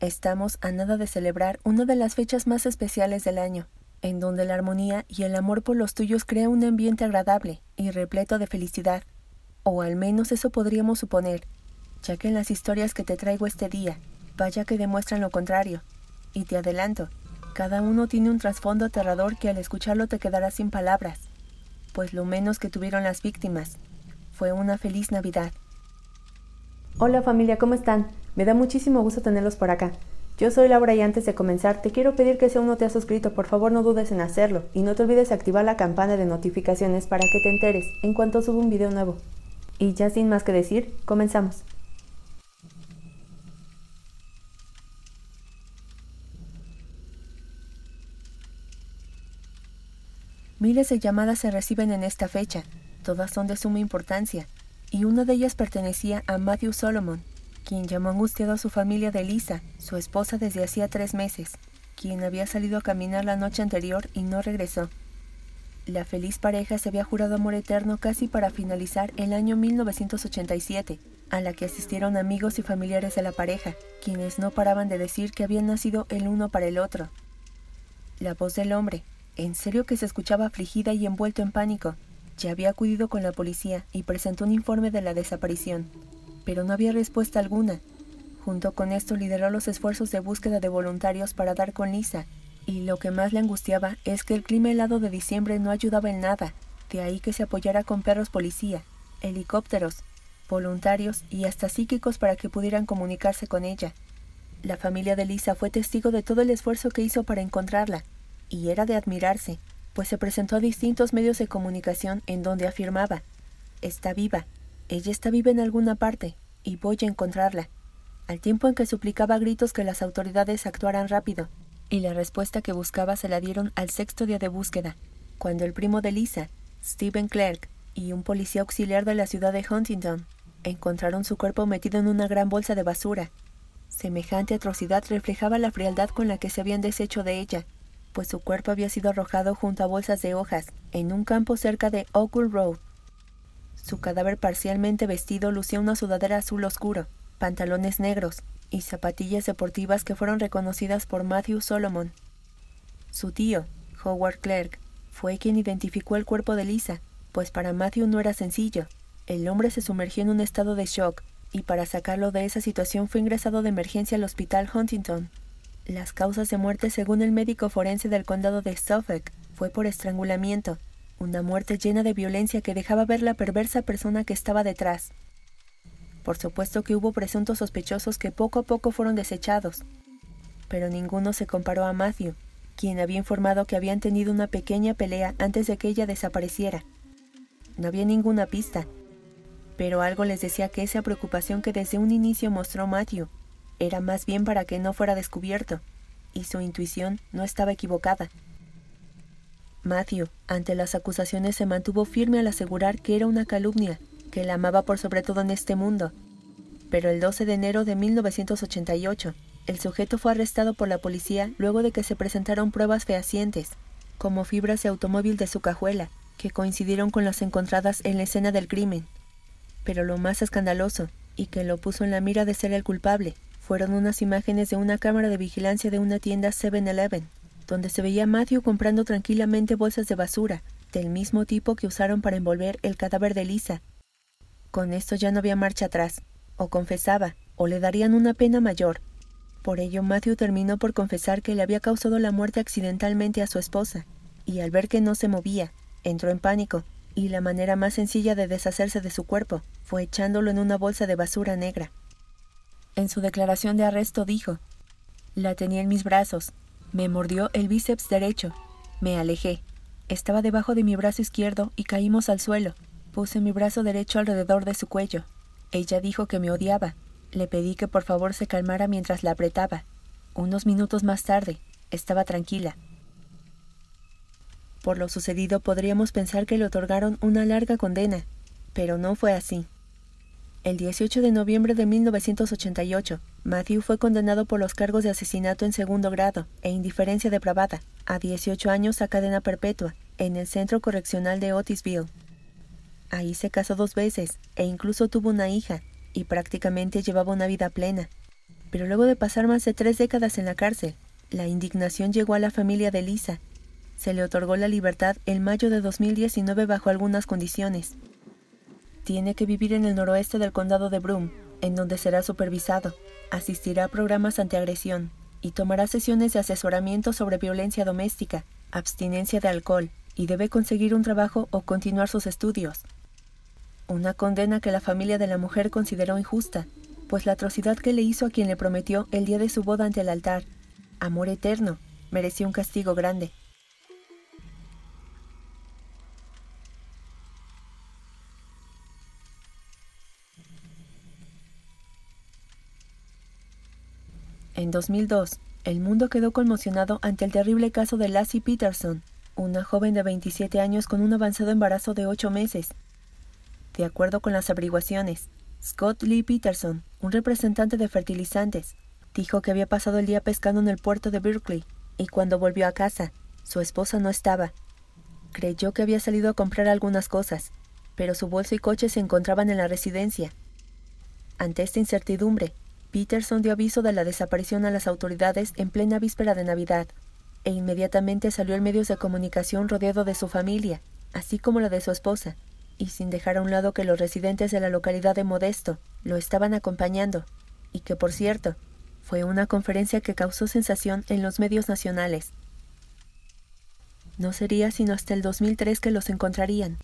Estamos a nada de celebrar una de las fechas más especiales del año, en donde la armonía y el amor por los tuyos crea un ambiente agradable y repleto de felicidad. O al menos eso podríamos suponer, ya que en las historias que te traigo este día, vaya que demuestran lo contrario. Y te adelanto, cada uno tiene un trasfondo aterrador que al escucharlo te quedarás sin palabras, pues lo menos que tuvieron las víctimas fue una feliz Navidad. Hola familia, ¿cómo están? Me da muchísimo gusto tenerlos por acá. Yo soy Laura y antes de comenzar te quiero pedir que si aún no te has suscrito, por favor no dudes en hacerlo y no te olvides activar la campana de notificaciones para que te enteres en cuanto suba un video nuevo. Y ya sin más que decir, comenzamos. Miles de llamadas se reciben en esta fecha, todas son de suma importancia, y una de ellas pertenecía a Matthew Solomon, quien llamó angustiado a su familia de Lisa, su esposa desde hacía 3 meses, quien había salido a caminar la noche anterior y no regresó. La feliz pareja se había jurado amor eterno casi para finalizar el año 1987, a la que asistieron amigos y familiares de la pareja, quienes no paraban de decir que habían nacido el uno para el otro. La voz del hombre, en serio que se escuchaba afligida y envuelto en pánico, ya había acudido con la policía y presentó un informe de la desaparición, pero no había respuesta alguna. Junto con esto lideró los esfuerzos de búsqueda de voluntarios para dar con Lisa, y lo que más le angustiaba es que el clima helado de diciembre no ayudaba en nada, de ahí que se apoyara con perros policía, helicópteros, voluntarios y hasta psíquicos para que pudieran comunicarse con ella. La familia de Lisa fue testigo de todo el esfuerzo que hizo para encontrarla, y era de admirarse, pues se presentó a distintos medios de comunicación en donde afirmaba: «Está viva, ella está viva en alguna parte, y voy a encontrarla», al tiempo en que suplicaba a gritos que las autoridades actuaran rápido, y la respuesta que buscaba se la dieron al 6º día de búsqueda, cuando el primo de Lisa, Stephen Clark, y un policía auxiliar de la ciudad de Huntington encontraron su cuerpo metido en una gran bolsa de basura. Semejante atrocidad reflejaba la frialdad con la que se habían deshecho de ella, pues su cuerpo había sido arrojado junto a bolsas de hojas en un campo cerca de Oakwood Road. Su cadáver parcialmente vestido lucía una sudadera azul oscuro, pantalones negros y zapatillas deportivas que fueron reconocidas por Matthew Solomon. Su tío, Howard Clark, fue quien identificó el cuerpo de Lisa, pues para Matthew no era sencillo. El hombre se sumergió en un estado de shock y para sacarlo de esa situación fue ingresado de emergencia al hospital Huntington. Las causas de muerte según el médico forense del condado de Suffolk fue por estrangulamiento, una muerte llena de violencia que dejaba ver la perversa persona que estaba detrás. Por supuesto que hubo presuntos sospechosos que poco a poco fueron desechados, pero ninguno se comparó a Matthew, quien había informado que habían tenido una pequeña pelea antes de que ella desapareciera. No había ninguna pista, pero algo les decía que esa preocupación que desde un inicio mostró Matthew era más bien para que no fuera descubierto, y su intuición no estaba equivocada. Matthew, ante las acusaciones, se mantuvo firme al asegurar que era una calumnia, que la amaba por sobre todo en este mundo. Pero el 12 de enero de 1988, el sujeto fue arrestado por la policía luego de que se presentaron pruebas fehacientes, como fibras de automóvil de su cajuela, que coincidieron con las encontradas en la escena del crimen. Pero lo más escandaloso, y que lo puso en la mira de ser el culpable, fueron unas imágenes de una cámara de vigilancia de una tienda 7-Eleven, donde se veía a Matthew comprando tranquilamente bolsas de basura, del mismo tipo que usaron para envolver el cadáver de Lisa. Con esto ya no había marcha atrás, o confesaba, o le darían una pena mayor. Por ello Matthew terminó por confesar que le había causado la muerte accidentalmente a su esposa, y al ver que no se movía, entró en pánico, y la manera más sencilla de deshacerse de su cuerpo fue echándolo en una bolsa de basura negra. En su declaración de arresto dijo: «La tenía en mis brazos, me mordió el bíceps derecho, me alejé, estaba debajo de mi brazo izquierdo y caímos al suelo, puse mi brazo derecho alrededor de su cuello. Ella dijo que me odiaba, le pedí que por favor se calmara mientras la apretaba. Unos minutos más tarde, estaba tranquila». Por lo sucedido podríamos pensar que le otorgaron una larga condena, pero no fue así. El 18 de noviembre de 1988, Matthew fue condenado por los cargos de asesinato en segundo grado e indiferencia depravada a 18 años a cadena perpetua en el Centro Correccional de Otisville. Ahí se casó 2 veces e incluso tuvo una hija y prácticamente llevaba una vida plena. Pero luego de pasar más de 3 décadas en la cárcel, la indignación llegó a la familia de Lisa. Se le otorgó la libertad en mayo de 2019 bajo algunas condiciones. Tiene que vivir en el noroeste del condado de Broome, en donde será supervisado, asistirá a programas antiagresión y tomará sesiones de asesoramiento sobre violencia doméstica, abstinencia de alcohol, y debe conseguir un trabajo o continuar sus estudios. Una condena que la familia de la mujer consideró injusta, pues la atrocidad que le hizo a quien le prometió el día de su boda ante el altar, amor eterno, merecía un castigo grande. En 2002, el mundo quedó conmocionado ante el terrible caso de Laci Peterson, una joven de 27 años con un avanzado embarazo de 8 meses. De acuerdo con las averiguaciones, Scott Lee Peterson, un representante de fertilizantes, dijo que había pasado el día pescando en el puerto de Berkeley y cuando volvió a casa, su esposa no estaba. Creyó que había salido a comprar algunas cosas, pero su bolso y coche se encontraban en la residencia. Ante esta incertidumbre, Peterson dio aviso de la desaparición a las autoridades en plena víspera de Navidad, e inmediatamente salió en medios de comunicación rodeado de su familia, así como la de su esposa, y sin dejar a un lado que los residentes de la localidad de Modesto lo estaban acompañando, y que, por cierto, fue una conferencia que causó sensación en los medios nacionales. No sería sino hasta el 2003 que los encontrarían.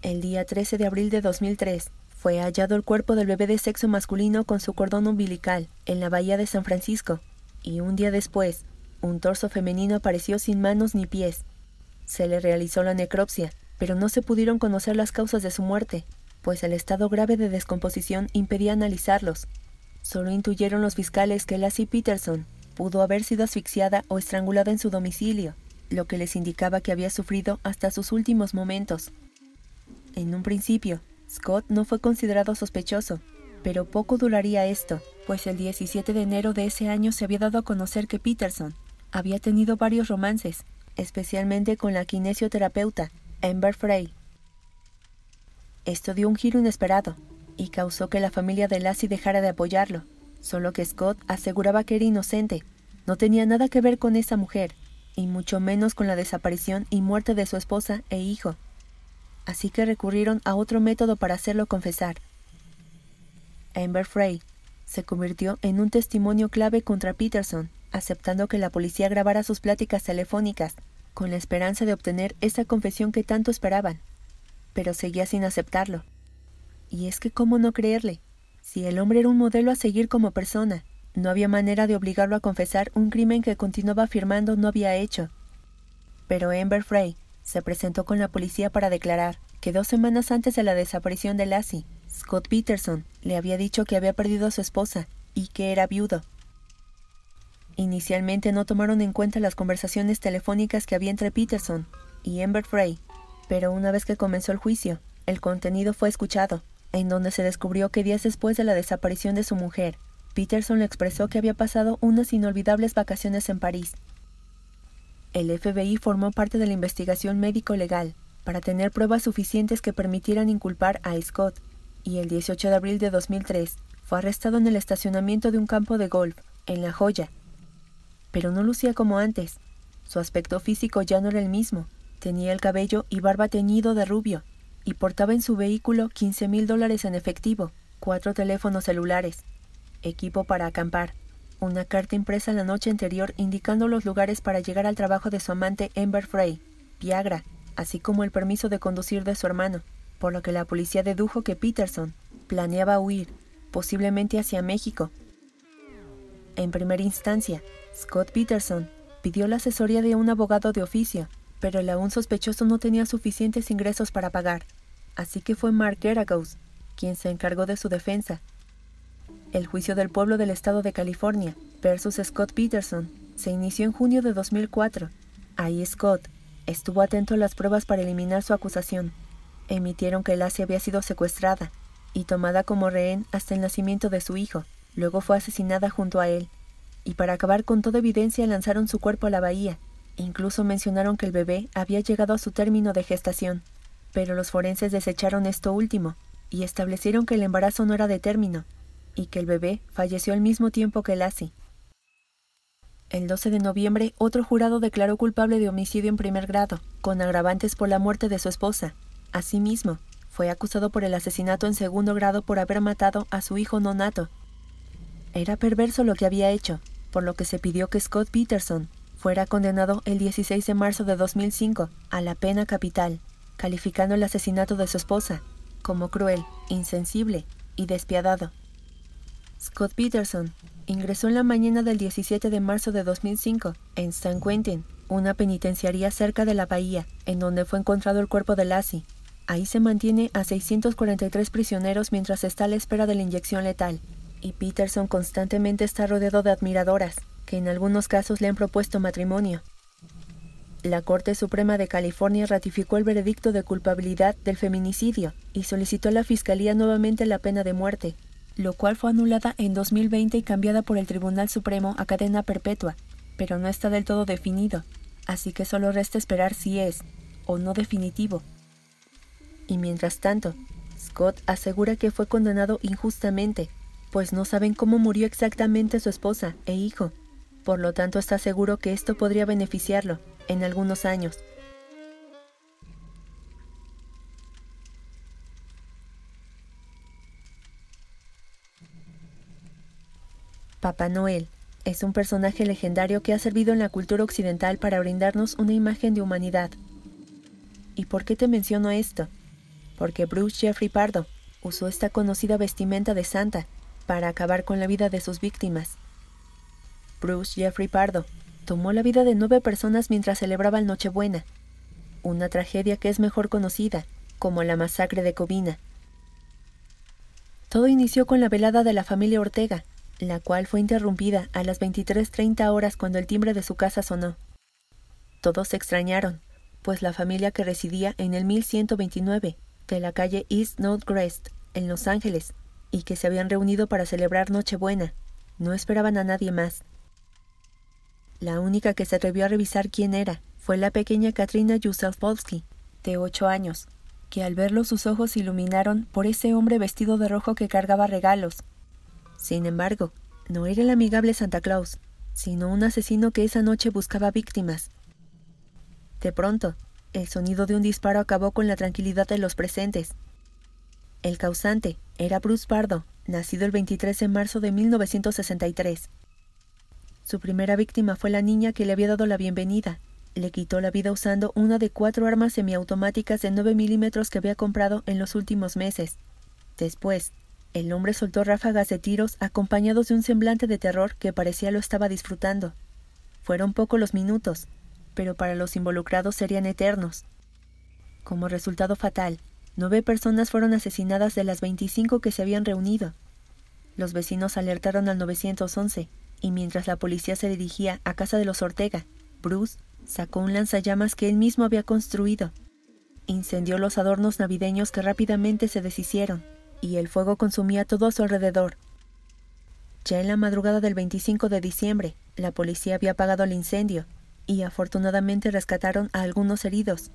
El día 13 de abril de 2003, fue hallado el cuerpo del bebé de sexo masculino con su cordón umbilical en la bahía de San Francisco, y un día después, un torso femenino apareció sin manos ni pies. Se le realizó la necropsia, pero no se pudieron conocer las causas de su muerte, pues el estado grave de descomposición impedía analizarlos. Solo intuyeron los fiscales que Laci Peterson pudo haber sido asfixiada o estrangulada en su domicilio, lo que les indicaba que había sufrido hasta sus últimos momentos. En un principio, Scott no fue considerado sospechoso, pero poco duraría esto, pues el 17 de enero de ese año se había dado a conocer que Peterson había tenido varios romances, especialmente con la kinesioterapeuta Amber Frey. Esto dio un giro inesperado y causó que la familia de Laci dejara de apoyarlo, solo que Scott aseguraba que era inocente, no tenía nada que ver con esa mujer, y mucho menos con la desaparición y muerte de su esposa e hijo. Así que recurrieron a otro método para hacerlo confesar. Amber Frey se convirtió en un testimonio clave contra Peterson, aceptando que la policía grabara sus pláticas telefónicas, con la esperanza de obtener esa confesión que tanto esperaban. Pero seguía sin aceptarlo. Y es que ¿cómo no creerle? Si el hombre era un modelo a seguir como persona, no había manera de obligarlo a confesar un crimen que continuaba afirmando no había hecho. Pero Amber Frey se presentó con la policía para declarar que 2 semanas antes de la desaparición de Laci, Scott Peterson le había dicho que había perdido a su esposa y que era viudo. Inicialmente no tomaron en cuenta las conversaciones telefónicas que había entre Peterson y Amber Frey, pero una vez que comenzó el juicio, el contenido fue escuchado, en donde se descubrió que días después de la desaparición de su mujer, Peterson le expresó que había pasado unas inolvidables vacaciones en París. El FBI formó parte de la investigación médico-legal para tener pruebas suficientes que permitieran inculpar a Scott, y el 18 de abril de 2003 fue arrestado en el estacionamiento de un campo de golf, en La Joya. Pero no lucía como antes. Su aspecto físico ya no era el mismo. Tenía el cabello y barba teñido de rubio, y portaba en su vehículo $15,000 en efectivo, 4 teléfonos celulares, equipo para acampar, una carta impresa la noche anterior indicando los lugares para llegar al trabajo de su amante Amber Frey, Viagra, así como el permiso de conducir de su hermano, por lo que la policía dedujo que Peterson planeaba huir, posiblemente hacia México. En primera instancia, Scott Peterson pidió la asesoría de un abogado de oficio, pero el aún sospechoso no tenía suficientes ingresos para pagar, así que fue Mark Geragos quien se encargó de su defensa. El juicio del pueblo del estado de California versus Scott Peterson se inició en junio de 2004. Ahí Scott estuvo atento a las pruebas para eliminar su acusación. Emitieron que Laci había sido secuestrada y tomada como rehén hasta el nacimiento de su hijo. Luego fue asesinada junto a él. Y para acabar con toda evidencia lanzaron su cuerpo a la bahía. Incluso mencionaron que el bebé había llegado a su término de gestación. Pero los forenses desecharon esto último y establecieron que el embarazo no era de término. y que el bebé falleció al mismo tiempo que Lassie. El 12 de noviembre, otro jurado declaró culpable de homicidio en primer grado, con agravantes por la muerte de su esposa. Asimismo, fue acusado por el asesinato en segundo grado por haber matado a su hijo no nato. Era perverso lo que había hecho, por lo que se pidió que Scott Peterson fuera condenado el 16 de marzo de 2005 a la pena capital, calificando el asesinato de su esposa como cruel, insensible y despiadado. Scott Peterson ingresó en la mañana del 17 de marzo de 2005 en San Quentin, una penitenciaría cerca de la bahía, en donde fue encontrado el cuerpo de Lassie. Ahí se mantiene a 643 prisioneros mientras está a la espera de la inyección letal, y Peterson constantemente está rodeado de admiradoras, que en algunos casos le han propuesto matrimonio. La Corte Suprema de California ratificó el veredicto de culpabilidad del feminicidio y solicitó a la Fiscalía nuevamente la pena de muerte, lo cual fue anulada en 2020 y cambiada por el Tribunal Supremo a cadena perpetua, pero no está del todo definido, así que solo resta esperar si es o no definitivo. Y mientras tanto, Scott asegura que fue condenado injustamente, pues no saben cómo murió exactamente su esposa e hijo. Por lo tanto, está seguro que esto podría beneficiarlo en algunos años. Papá Noel es un personaje legendario que ha servido en la cultura occidental para brindarnos una imagen de humanidad. ¿Y por qué te menciono esto? Porque Bruce Jeffrey Pardo usó esta conocida vestimenta de Santa para acabar con la vida de sus víctimas. Bruce Jeffrey Pardo tomó la vida de 9 personas mientras celebraba el Nochebuena, una tragedia que es mejor conocida como la masacre de Covina. Todo inició con la velada de la familia Ortega, la cual fue interrumpida a las 23:30 horas cuando el timbre de su casa sonó. Todos se extrañaron, pues la familia que residía en el 1129 de la calle East Northwest, en Los Ángeles, y que se habían reunido para celebrar Nochebuena, no esperaban a nadie más. La única que se atrevió a revisar quién era fue la pequeña Katrina Yusufovsky, de 8 años, que al verlo sus ojos se iluminaron por ese hombre vestido de rojo que cargaba regalos. Sin embargo, no era el amigable Santa Claus, sino un asesino que esa noche buscaba víctimas. De pronto, el sonido de un disparo acabó con la tranquilidad de los presentes. El causante era Bruce Pardo, nacido el 23 de marzo de 1963. Su primera víctima fue la niña que le había dado la bienvenida. Le quitó la vida usando una de 4 armas semiautomáticas de 9 milímetros que había comprado en los últimos meses. Después, el hombre soltó ráfagas de tiros acompañados de un semblante de terror que parecía lo estaba disfrutando. Fueron pocos los minutos, pero para los involucrados serían eternos. Como resultado fatal, 9 personas fueron asesinadas de las 25 que se habían reunido. Los vecinos alertaron al 911, y mientras la policía se dirigía a casa de los Ortega, Bruce sacó un lanzallamas que él mismo había construido. Incendió los adornos navideños que rápidamente se deshicieron, y el fuego consumía todo a su alrededor. Ya en la madrugada del 25 de diciembre, la policía había apagado el incendio, y afortunadamente rescataron a algunos heridos.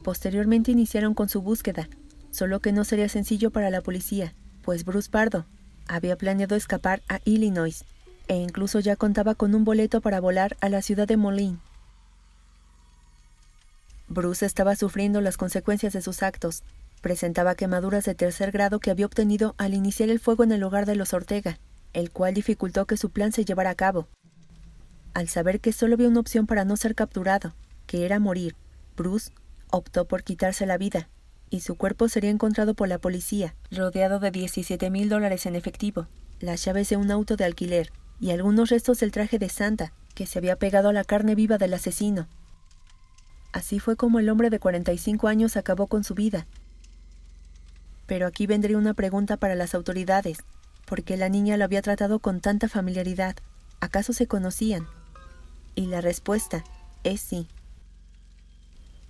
Posteriormente iniciaron con su búsqueda, solo que no sería sencillo para la policía, pues Bruce Pardo había planeado escapar a Illinois, e incluso ya contaba con un boleto para volar a la ciudad de Moline. Bruce estaba sufriendo las consecuencias de sus actos. Presentaba quemaduras de 3er grado que había obtenido al iniciar el fuego en el hogar de los Ortega, el cual dificultó que su plan se llevara a cabo. Al saber que solo había una opción para no ser capturado, que era morir, Bruce optó por quitarse la vida, y su cuerpo sería encontrado por la policía, rodeado de $17,000 en efectivo, las llaves de un auto de alquiler y algunos restos del traje de Santa que se había pegado a la carne viva del asesino. Así fue como el hombre de 45 años acabó con su vida. Pero aquí vendría una pregunta para las autoridades. ¿Por qué la niña lo había tratado con tanta familiaridad? ¿Acaso se conocían? Y la respuesta es sí.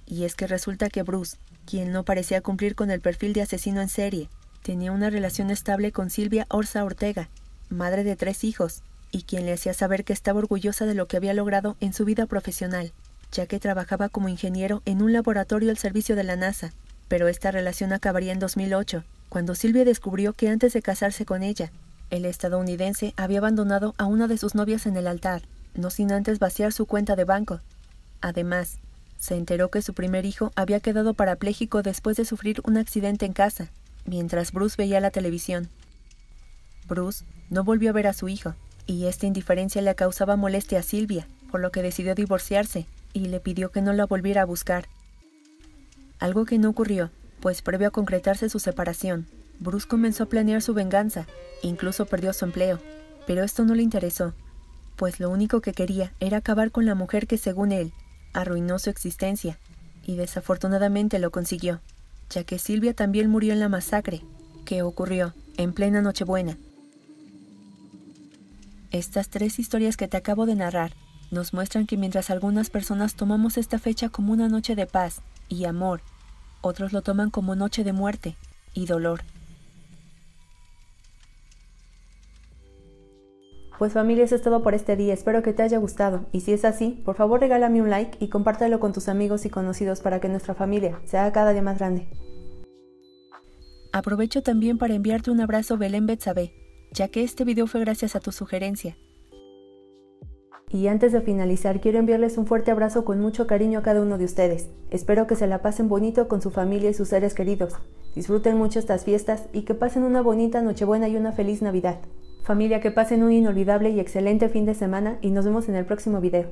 Y es que resulta que Bruce, quien no parecía cumplir con el perfil de asesino en serie, tenía una relación estable con Silvia Orza Ortega, madre de 3 hijos, y quien le hacía saber que estaba orgullosa de lo que había logrado en su vida profesional, ya que trabajaba como ingeniero en un laboratorio al servicio de la NASA. Pero esta relación acabaría en 2008, cuando Silvia descubrió que antes de casarse con ella, El estadounidense había abandonado a una de sus novias en el altar, no sin antes vaciar su cuenta de banco. Además, se enteró que su primer hijo había quedado parapléjico después de sufrir un accidente en casa, mientras Bruce veía la televisión. Bruce no volvió a ver a su hijo, y esta indiferencia le causaba molestia a Sylvia, por lo que decidió divorciarse y le pidió que no la volviera a buscar. Algo que no ocurrió, pues previo a concretarse su separación, Bruce comenzó a planear su venganza, incluso perdió su empleo, pero esto no le interesó, pues lo único que quería era acabar con la mujer que, según él, arruinó su existencia, y desafortunadamente lo consiguió, ya que Sylvia también murió en la masacre, que ocurrió en plena Nochebuena. Estas 3 historias que te acabo de narrar nos muestran que mientras algunas personas tomamos esta fecha como una noche de paz y amor, otros lo toman como noche de muerte y dolor. Pues familia, eso es todo por este día, espero que te haya gustado, y si es así, por favor regálame un like y compártelo con tus amigos y conocidos para que nuestra familia sea cada día más grande. Aprovecho también para enviarte un abrazo Belén Betsabé, ya que este video fue gracias a tu sugerencia. Y antes de finalizar, quiero enviarles un fuerte abrazo con mucho cariño a cada uno de ustedes. Espero que se la pasen bonito con su familia y sus seres queridos. Disfruten mucho estas fiestas y que pasen una bonita Nochebuena y una feliz Navidad. Familia, que pasen un inolvidable y excelente fin de semana y nos vemos en el próximo video.